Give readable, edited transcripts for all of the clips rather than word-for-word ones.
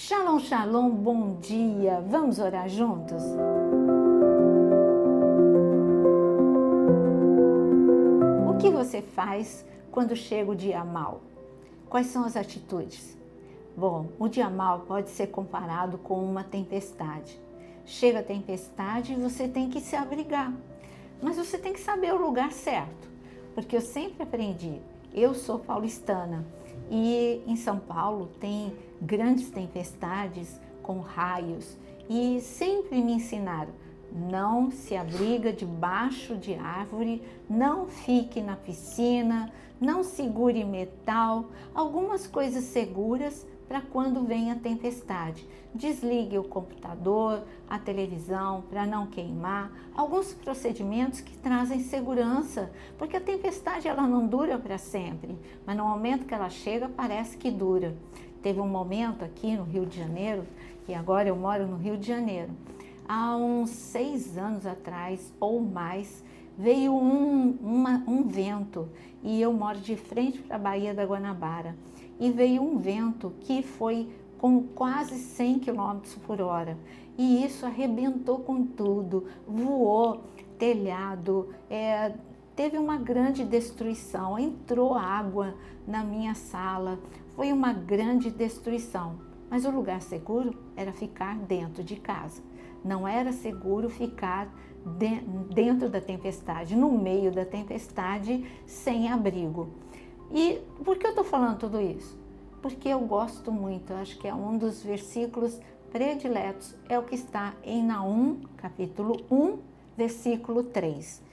Shalom, shalom, bom dia! Vamos orar juntos? O que você faz quando chega o dia mau? Quais são as atitudes? Bom, o dia mau pode ser comparado com uma tempestade. Chega a tempestade e você tem que se abrigar, mas você tem que saber o lugar certo, porque eu sempre aprendi, eu sou paulistana e em São Paulo tem grandes tempestades com raios e sempre me ensinaram, não se abriga debaixo de árvore, não fique na piscina, não segure metal, algumas coisas seguras para quando vem a tempestade. Desligue o computador, a televisão para não queimar, alguns procedimentos que trazem segurança, porque a tempestade ela não dura para sempre, mas no momento que ela chega parece que dura. Teve um momento aqui no Rio de Janeiro, e agora eu moro no Rio de Janeiro, há uns 6 anos atrás ou mais, veio um vento e eu moro de frente para a Baía da Guanabara e veio um vento que foi com quase 100 km por hora e isso arrebentou com tudo, voou telhado, teve uma grande destruição, entrou água na minha sala, foi uma grande destruição, mas o lugar seguro era ficar dentro de casa. Não era seguro ficar dentro da tempestade, no meio da tempestade, sem abrigo. E por que eu estou falando tudo isso? Porque eu gosto muito, eu acho que é um dos versículos prediletos, é o que está em Naum, capítulo 1, versículo 3.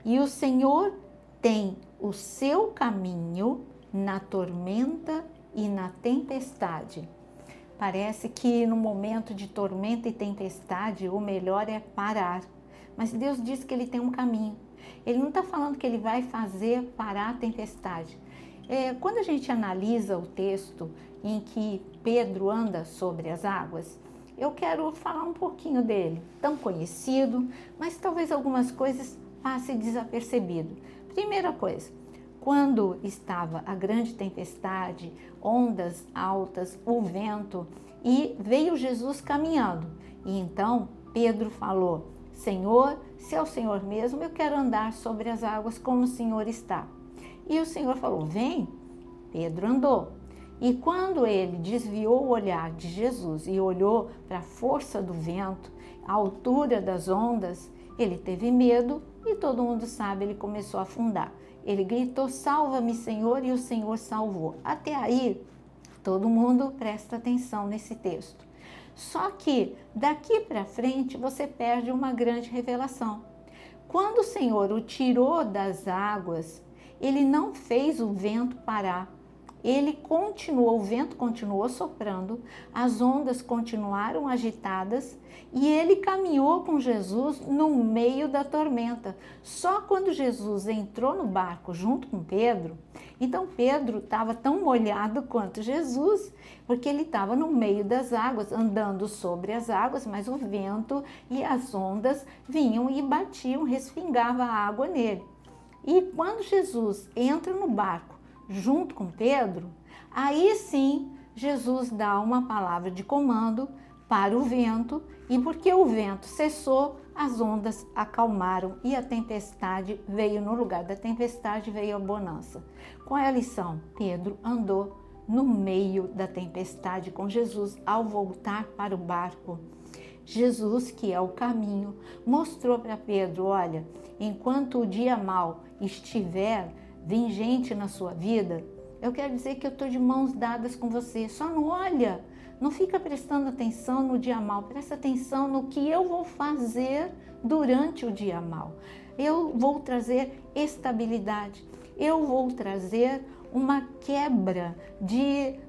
E o Senhor tem o seu caminho na tormenta e na tempestade. Parece que no momento de tormenta e tempestade, o melhor é parar. Mas Deus diz que Ele tem um caminho. Ele não está falando que Ele vai fazer parar a tempestade. Quando a gente analisa o texto em que Pedro anda sobre as águas, eu quero falar um pouquinho dele. Tão conhecido, mas talvez algumas coisas passem desapercebido. Primeira coisa, quando estava a grande tempestade, ondas altas, o vento, e veio Jesus caminhando. E então Pedro falou, Senhor, se é o Senhor mesmo, eu quero andar sobre as águas como o Senhor está. E o Senhor falou, vem. Pedro andou. E quando ele desviou o olhar de Jesus e olhou para a força do vento, a altura das ondas, ele teve medo e todo mundo sabe, ele começou a afundar. Ele gritou, salva-me, Senhor, e o Senhor salvou. Até aí, todo mundo presta atenção nesse texto. Só que daqui para frente você perde uma grande revelação. Quando o Senhor o tirou das águas, Ele não fez o vento parar. O vento continuou soprando, as ondas continuaram agitadas e ele caminhou com Jesus no meio da tormenta. Só quando Jesus entrou no barco junto com Pedro, então Pedro estava tão molhado quanto Jesus, porque ele estava no meio das águas, andando sobre as águas, mas o vento e as ondas vinham e batiam, respingava a água nele. E quando Jesus entra no barco, junto com Pedro, aí sim Jesus dá uma palavra de comando para o vento e porque o vento cessou, as ondas acalmaram e a tempestade veio no lugar da tempestade, veio a bonança. Qual é a lição? Pedro andou no meio da tempestade com Jesus ao voltar para o barco. Jesus, que é o caminho, mostrou para Pedro, olha, enquanto o dia mau estiver vigente na sua vida, eu quero dizer que eu estou de mãos dadas com você. Só não olha, não fica prestando atenção no dia mau, presta atenção no que eu vou fazer durante o dia mau. Eu vou trazer estabilidade, eu vou trazer uma quebra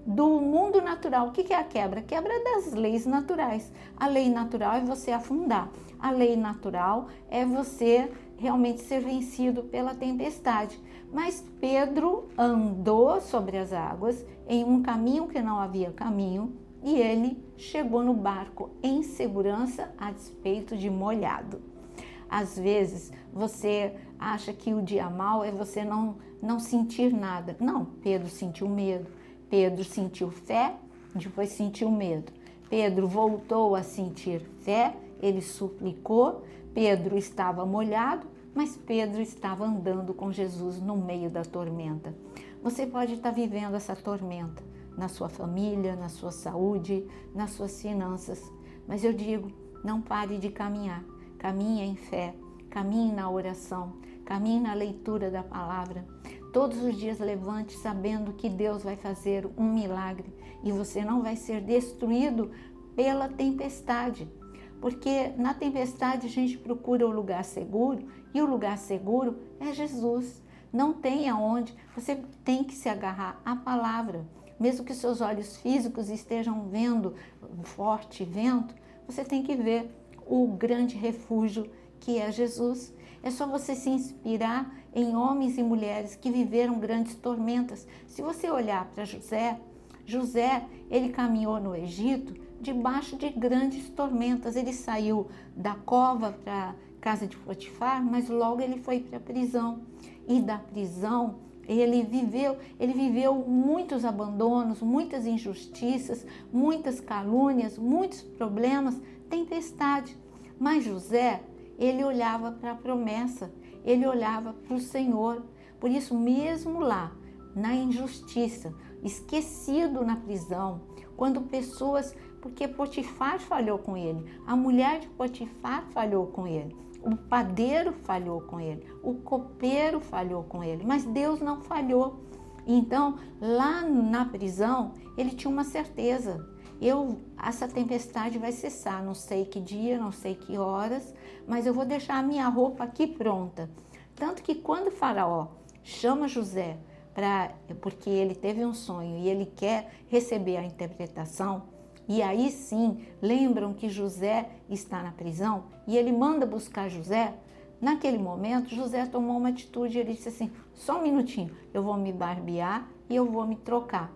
do mundo natural. O que é a quebra? A quebra das leis naturais. A lei natural é você afundar. A lei natural é você realmente ser vencido pela tempestade. Mas Pedro andou sobre as águas em um caminho que não havia caminho e ele chegou no barco em segurança a despeito de molhado. Às vezes você acha que o dia mau é você não sentir nada. Não, Pedro sentiu medo, Pedro sentiu fé, depois sentiu medo. Pedro voltou a sentir fé, ele suplicou, Pedro estava molhado, mas Pedro estava andando com Jesus no meio da tormenta. Você pode estar vivendo essa tormenta na sua família, na sua saúde, nas suas finanças, mas eu digo, não pare de caminhar, caminhe em fé, caminhe na oração, caminhe na leitura da palavra. Todos os dias levante sabendo que Deus vai fazer um milagre e você não vai ser destruído pela tempestade. Porque na tempestade a gente procura o lugar seguro e o lugar seguro é Jesus. Não tem aonde, você tem que se agarrar à palavra. Mesmo que seus olhos físicos estejam vendo forte vento, você tem que ver o grande refúgio que é Jesus. É só você se inspirar em homens e mulheres que viveram grandes tormentas. Se você olhar para José, ele caminhou no Egito debaixo de grandes tormentas. Ele saiu da cova para a casa de Potifar, mas logo ele foi para a prisão. E da prisão ele viveu muitos abandonos, muitas injustiças, muitas calúnias, muitos problemas, tempestade. Mas José, ele olhava para a promessa, ele olhava para o Senhor. Por isso, mesmo lá, na injustiça, esquecido na prisão, quando pessoas, porque Potifar falhou com ele, a mulher de Potifar falhou com ele, o padeiro falhou com ele, o copeiro falhou com ele, mas Deus não falhou. Então, lá na prisão, ele tinha uma certeza: essa tempestade vai cessar, não sei que dia, não sei que horas, mas eu vou deixar a minha roupa aqui pronta. Tanto que quando o faraó chama José, porque ele teve um sonho e ele quer receber a interpretação, e aí sim, lembram que José está na prisão e ele manda buscar José. Naquele momento, José tomou uma atitude, ele disse assim: só um minutinho, eu vou me barbear e eu vou me trocar.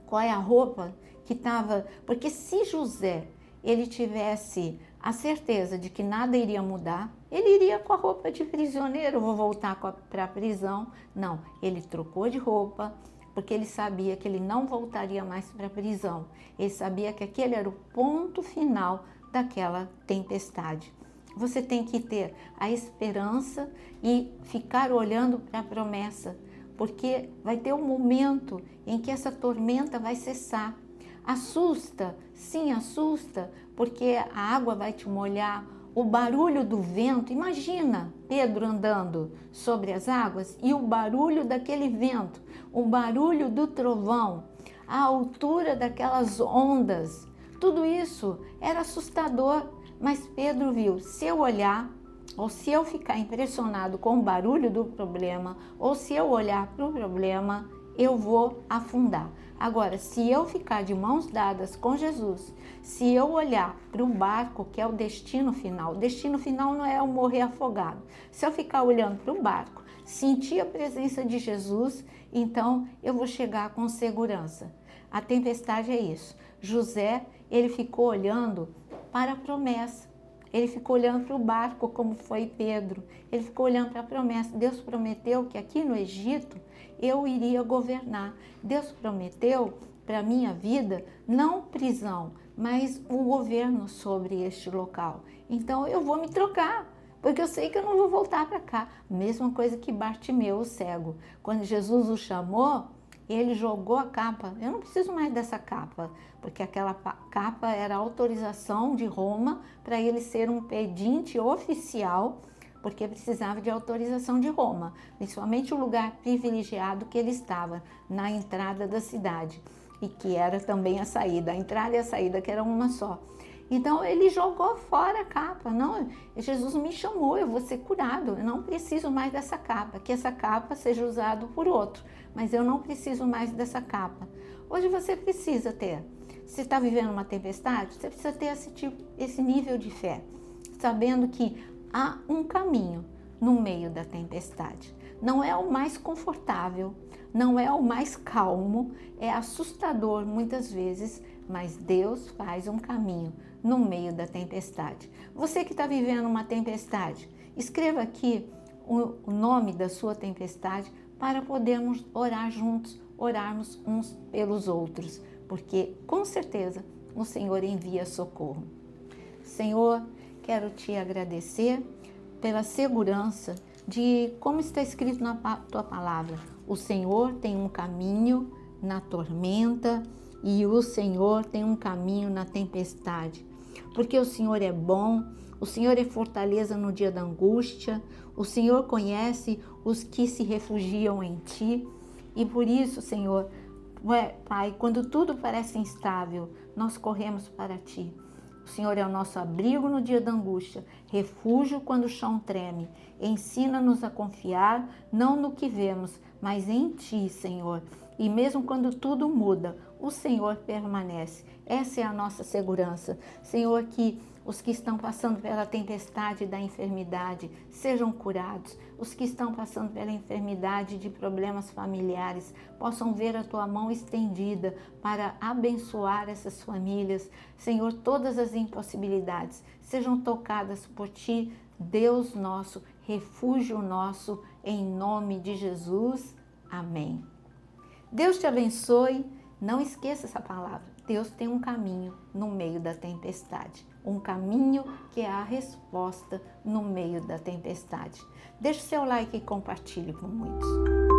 Qual é a roupa que estava? Porque se José, ele tivesse a certeza de que nada iria mudar, ele iria com a roupa de prisioneiro, vou voltar para a prisão. Não, ele trocou de roupa, porque ele sabia que ele não voltaria mais para a prisão. Ele sabia que aquele era o ponto final daquela tempestade. Você tem que ter a esperança e ficar olhando para a promessa, porque vai ter um momento em que essa tormenta vai cessar. Assusta, sim, assusta, porque a água vai te molhar, o barulho do vento. Imagina Pedro andando sobre as águas e o barulho daquele vento, o barulho do trovão, a altura daquelas ondas. Tudo isso era assustador, mas Pedro viu: se eu olhar, ou se eu ficar impressionado com o barulho do problema, ou se eu olhar para o problema, eu vou afundar. Agora, se eu ficar de mãos dadas com Jesus, se eu olhar para o barco, que é o destino final não é eu morrer afogado. Se eu ficar olhando para o barco, sentir a presença de Jesus, então eu vou chegar com segurança. A tempestade é isso. José, ele ficou olhando para a promessa. Ele ficou olhando para o barco, como foi Pedro. Ele ficou olhando para a promessa. Deus prometeu que aqui no Egito eu iria governar. Deus prometeu para a minha vida, não prisão, mas o governo sobre este local. Então eu vou me trocar, porque eu sei que eu não vou voltar para cá. Mesma coisa que Bartimeu, o cego. Quando Jesus o chamou, ele jogou a capa. Eu não preciso mais dessa capa, porque aquela capa era autorização de Roma para ele ser um pedinte oficial, porque precisava de autorização de Roma, principalmente o lugar privilegiado que ele estava, na entrada da cidade, e que era também a saída, a entrada e a saída, que era uma só. Então ele jogou fora a capa. Não, Jesus me chamou, eu vou ser curado, eu não preciso mais dessa capa, que essa capa seja usada por outro, mas eu não preciso mais dessa capa. Hoje você precisa ter. Se está vivendo uma tempestade, você precisa ter esse nível de fé, sabendo que há um caminho no meio da tempestade. Não é o mais confortável, não é o mais calmo, é assustador muitas vezes, mas Deus faz um caminho no meio da tempestade. Você que está vivendo uma tempestade, escreva aqui o nome da sua tempestade para podermos orar juntos, orarmos uns pelos outros, porque com certeza o Senhor envia socorro. Senhor, quero te agradecer pela segurança de como está escrito na tua palavra. O Senhor tem um caminho na tormenta e o Senhor tem um caminho na tempestade. Porque o Senhor é bom, o Senhor é fortaleza no dia da angústia, o Senhor conhece os que se refugiam em ti. E por isso, Senhor, Pai, quando tudo parece instável, nós corremos para ti. O Senhor é o nosso abrigo no dia da angústia, refúgio quando o chão treme. Ensina-nos a confiar, não no que vemos, mas em Ti, Senhor. E mesmo quando tudo muda, o Senhor permanece. Essa é a nossa segurança. Senhor, que os que estão passando pela tempestade da enfermidade sejam curados. Os que estão passando pela enfermidade de problemas familiares possam ver a Tua mão estendida para abençoar essas famílias. Senhor, todas as impossibilidades sejam tocadas por Ti, Deus nosso, refúgio nosso, em nome de Jesus. Amém. Deus te abençoe. Não esqueça essa palavra. Deus tem um caminho no meio da tempestade. Um caminho que é a resposta no meio da tempestade. Deixe seu like e compartilhe com muitos.